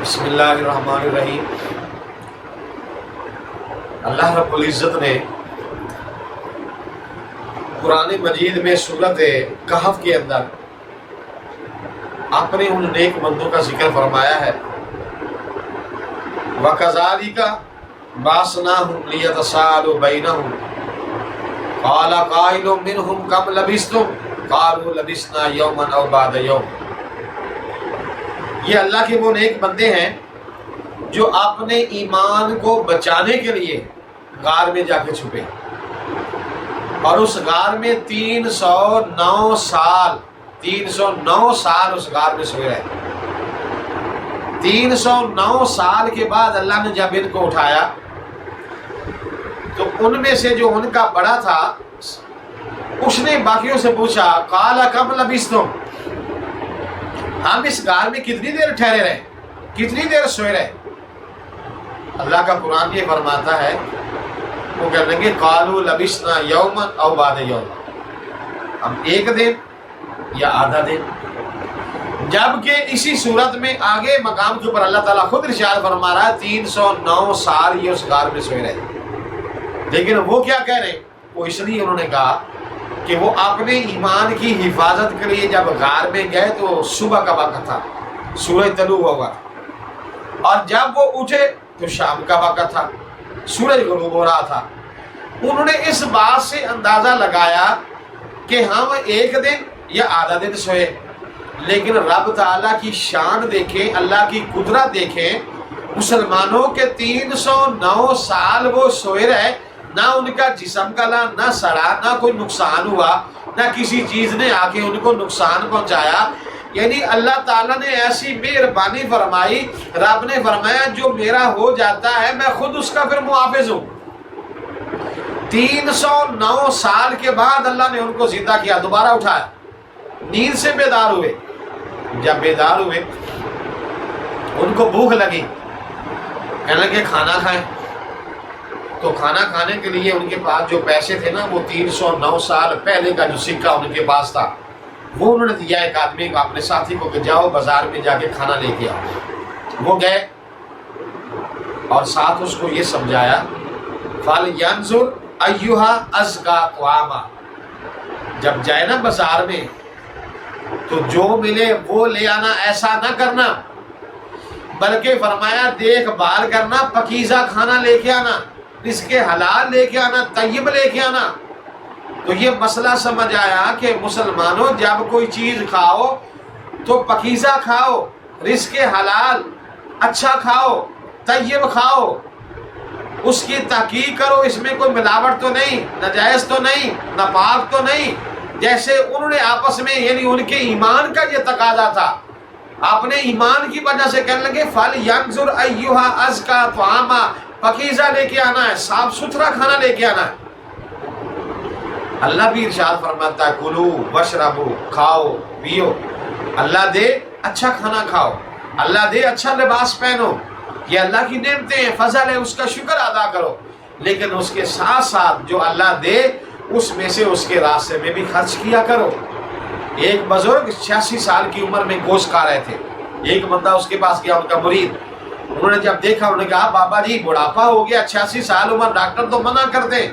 بسم اللہ الرحمن الرحیم۔ اللہ رب العزت نے قرآن مجید میں سورۃ کہف کے اندر اپنے ان نیک بندوں کا ذکر فرمایا ہے۔ وَكَذَلِكَ بَعَثْنَاهُمْ لِيَتَسَاءَلُوا بَيْنَهُمْ قَالَ قَائِلٌ مِّنْهُمْ كَمْ لَبِثْتُمْ قَالُوا لَبِثْنَا يَوْمًا أَوْ بَعْضَ يَوْمٍ۔ یہ اللہ کے وہ نیک بندے ہیں جو اپنے ایمان کو بچانے کے لیے غار میں جا کے چھپے، اور اس غار میں 309 سال اس غار میں سوئے رہے۔ 309 سال کے بعد اللہ نے جب ان کو اٹھایا تو ان میں سے جو ان کا بڑا تھا اس نے باقیوں سے پوچھا قال کم لبثتم، ہم اس غار میں کتنی دیر ٹھہرے رہے، کتنی دیر سوئے رہے؟ اللہ کا قرآن یہ فرماتا ہے، وہ کہنے لگے قالوا لبثنا یوما او بعض یوم، ہم ایک دن یا آدھا دن۔ جبکہ اسی صورت میں آگے مقام کے اوپر اللہ تعالیٰ خود ارشاد فرما رہا ہے 309 سال یہ اس غار میں سوئے رہے۔ لیکن وہ کیا کہہ رہے؟ وہ اس لیے انہوں نے کہا کہ وہ اپنے ایمان کی حفاظت کے لیے جب غار میں گئے تو صبح کا وقت تھا، سورج طلوع ہوا تھا، اور جب وہ اٹھے تو شام کا وقت تھا، سورج غروب ہو رہا تھا۔ انہوں نے اس بات سے اندازہ لگایا کہ ہم ایک دن یا آدھا دن سوئے، لیکن رب تعالیٰ کی شان دیکھیں، اللہ کی قدرت دیکھیں، مسلمانوں کے 309 سال وہ سوئے رہے، نہ ان کا جسم گلا، نہ سڑا، نہ کوئی نقصان ہوا، نہ کسی چیز نے آ کے ان کو نقصان پہنچایا۔ یعنی اللہ تعالیٰ نے ایسی مہربانی فرمائی، رب نے فرمایا جو میرا ہو جاتا ہے میں خود اس کا پھر محافظ ہوں۔ 309 سال کے بعد اللہ نے ان کو زندہ کیا، دوبارہ اٹھایا، نیند سے بیدار ہوئے۔ جب بیدار ہوئے ان کو بھوک لگی، کہنے لگے کھانا کھائیں۔ تو کھانا کھانے کے لیے ان کے پاس جو پیسے تھے نا، وہ 309 سال پہلے کا جو سکہ ان کے پاس تھا وہ انہوں نے دیا ایک آدمی کو، اپنے ساتھی کو، کہ جاؤ بازار میں جا کے کھانا لے کے آؤ۔ وہ گئے اور ساتھ اس کو یہ سمجھایا فَلْيَنْظُرْ أَيُّهَا أَزْكَىٰ طَعَامًا، جب جائے نا بازار میں تو جو ملے وہ لے آنا، ایسا نہ کرنا، بلکہ فرمایا دیکھ بھال کرنا، پکیزہ کھانا لے کے آنا، رزق حلال لے کے آنا، طیب لے کے آنا۔ تو یہ مسئلہ سمجھ آیا کہ مسلمانوں جب کوئی چیز کھاؤ تو پکیزہ کھاؤ، رزق حلال اچھا کھاؤ، طیب کھاؤ، اس کی تحقیق کرو، اس میں کوئی ملاوٹ تو نہیں، ناجائز تو نہیں، ناپاک تو نہیں۔ جیسے انہوں نے آپس میں، یعنی ان کے ایمان کا یہ تقاضا تھا، اپنے ایمان کی وجہ سے کہنے لگے فَلْيَنْظُرْ أَيُّهَا أَزْكَىٰ طَعَامًا، پکیزہ لے کے آنا ہے، صاف ستھرا کھانا لے کے آنا ہے۔ اللہ بھی ارشاد فرماتا ہے کلو وشربو، کھاؤ پیو، اللہ دے اچھا کھانا کھاؤ، اللہ دے اچھا لباس پہنو، یہ اللہ کی نعمتیں ہیں، فضل ہے، اس کا شکر ادا کرو، لیکن اس کے ساتھ ساتھ جو اللہ دے اس میں سے اس کے راستے میں بھی خرچ کیا کرو۔ ایک بزرگ 86 سال کی عمر میں گوشت کھا رہے تھے، ایک بندہ اس کے پاس گیا، ان کا مرید، انہوں نے جب دیکھا انہوں نے کہا بابا جی بڑھاپا ہو گیا، 86 سال عمر، ڈاکٹر تو منع کرتے ہیں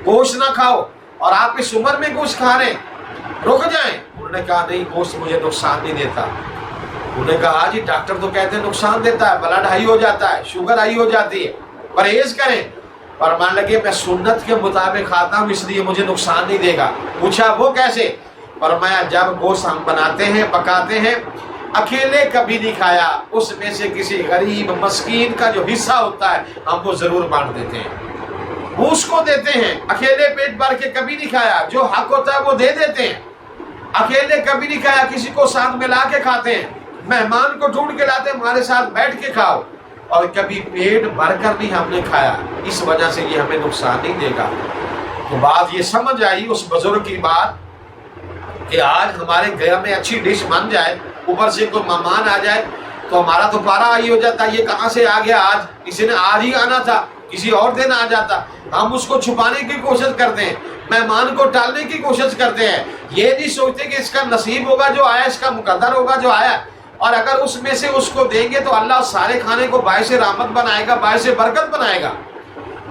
گوشت نہ کھاؤ، اور آپ اس عمر میں گوشت کھا رہے ہیں، رک جائیں۔ انہوں نے کہا نہیں، گوشت مجھے نقصان نہیں دیتا۔ انہوں نے کہا جی ڈاکٹر تو کہتے ہیں نقصان دیتا ہے، بلڈ ہائی ہو جاتا ہے، شوگر ہائی ہو جاتی ہے، پرہیز کریں۔ اور مان لگے میں سنت کے مطابق کھاتا ہوں اس لیے مجھے نقصان نہیں دے گا۔ پوچھا وہ کیسے؟ فرمایا جب گوشت ہم بناتے ہیں، پکاتے ہیں، اکیلے کبھی نہیں کھایا، اس میں سے کسی غریب مسکین کا جو حصہ ہوتا ہے ہم وہ ضرور بانٹ دیتے ہیں، وہ اس کو دیتے ہیں۔ اکیلے پیٹ بھر کے کبھی نہیں کھایا، جو حق ہوتا ہے وہ دے دیتے ہیں۔ اکیلے کبھی نہیں کھایا، کسی کو ساتھ ملا کے کھاتے ہیں، مہمان کو ڈھونڈ کے لاتے ہیں ہمارے ساتھ بیٹھ کے کھاؤ، اور کبھی پیٹ بھر کر نہیں ہم نے کھایا، اس وجہ سے یہ ہمیں نقصان نہیں دے گا۔ تو بات یہ سمجھ آئی اس بزرگ کی بات کہ آج ہمارے گھر میں اچھی ڈش بن جائے، اوپر سے کوئی مہمان آ جائے تو ہمارا تو پارا آئی ہو جاتا ہے، یہ کہاں سے آ گیا آج، کسی نے آج ہی آنا تھا، کسی اور دن آ جاتا۔ ہم اس کو چھپانے کی کوشش کرتے ہیں، مہمان کو ٹالنے کی کوشش کرتے ہیں، یہ نہیں سوچتے کہ اس کا نصیب ہوگا جو آیا، اس کا مقدر ہوگا جو آیا۔ اور اگر اس میں سے اس کو دیں گے تو اللہ سارے کھانے کو باعث رحمت بنائے گا، باعث برکت بنائے گا۔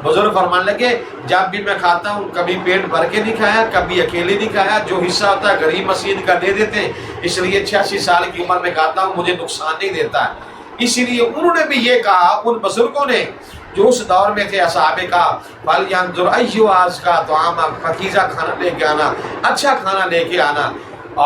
بزرگ فرمانے لگے جب بھی میں کھاتا ہوں کبھی پیٹ بھر کے نہیں کھایا، کبھی اکیلے نہیں کھایا، جو حصہ ہوتا ہے غریب مسکین کا دے دیتے ہیں، اس لیے 86 سال کی عمر میں کھاتا ہوں، مجھے نقصان نہیں دیتا ہے۔ اسی لیے انہوں نے بھی یہ کہا، ان بزرگوں نے جو اس دور میں تھے اصحاب کا، فَلْيَنْظُرْ أَيُّهُ أَزْكَىٰ طَعَامًا، پاکیزہ کھانا لے کے آنا، اچھا کھانا لے کے آنا،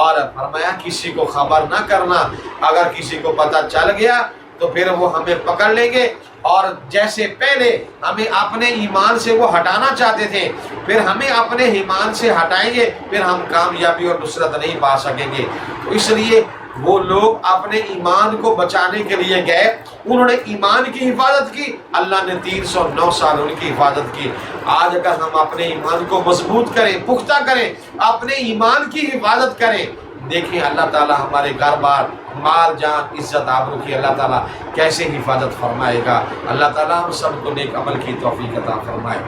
اور فرمایا کسی کو خبر نہ کرنا، اگر کسی کو پتہ چل گیا تو پھر وہ ہمیں پکڑ لیں گے، اور جیسے پہلے ہمیں اپنے ایمان سے وہ ہٹانا چاہتے تھے، پھر ہمیں اپنے ایمان سے ہٹائیں گے، پھر ہم کامیابی اور نصرت نہیں پا سکیں گے۔ تو اس لیے وہ لوگ اپنے ایمان کو بچانے کے لیے گئے، انہوں نے ایمان کی حفاظت کی، اللہ نے 309 سال ان کی حفاظت کی۔ آج اگر ہم اپنے ایمان کو مضبوط کریں، پختہ کریں، اپنے ایمان کی حفاظت کریں، دیکھیں اللہ تعالی ہمارے گھر بار، مال جان، عزت آبرو کی اللہ تعالی کیسے حفاظت فرمائے گا۔ اللہ تعالی ہم سب کو نیک عمل کی توفیق عطا فرمائے۔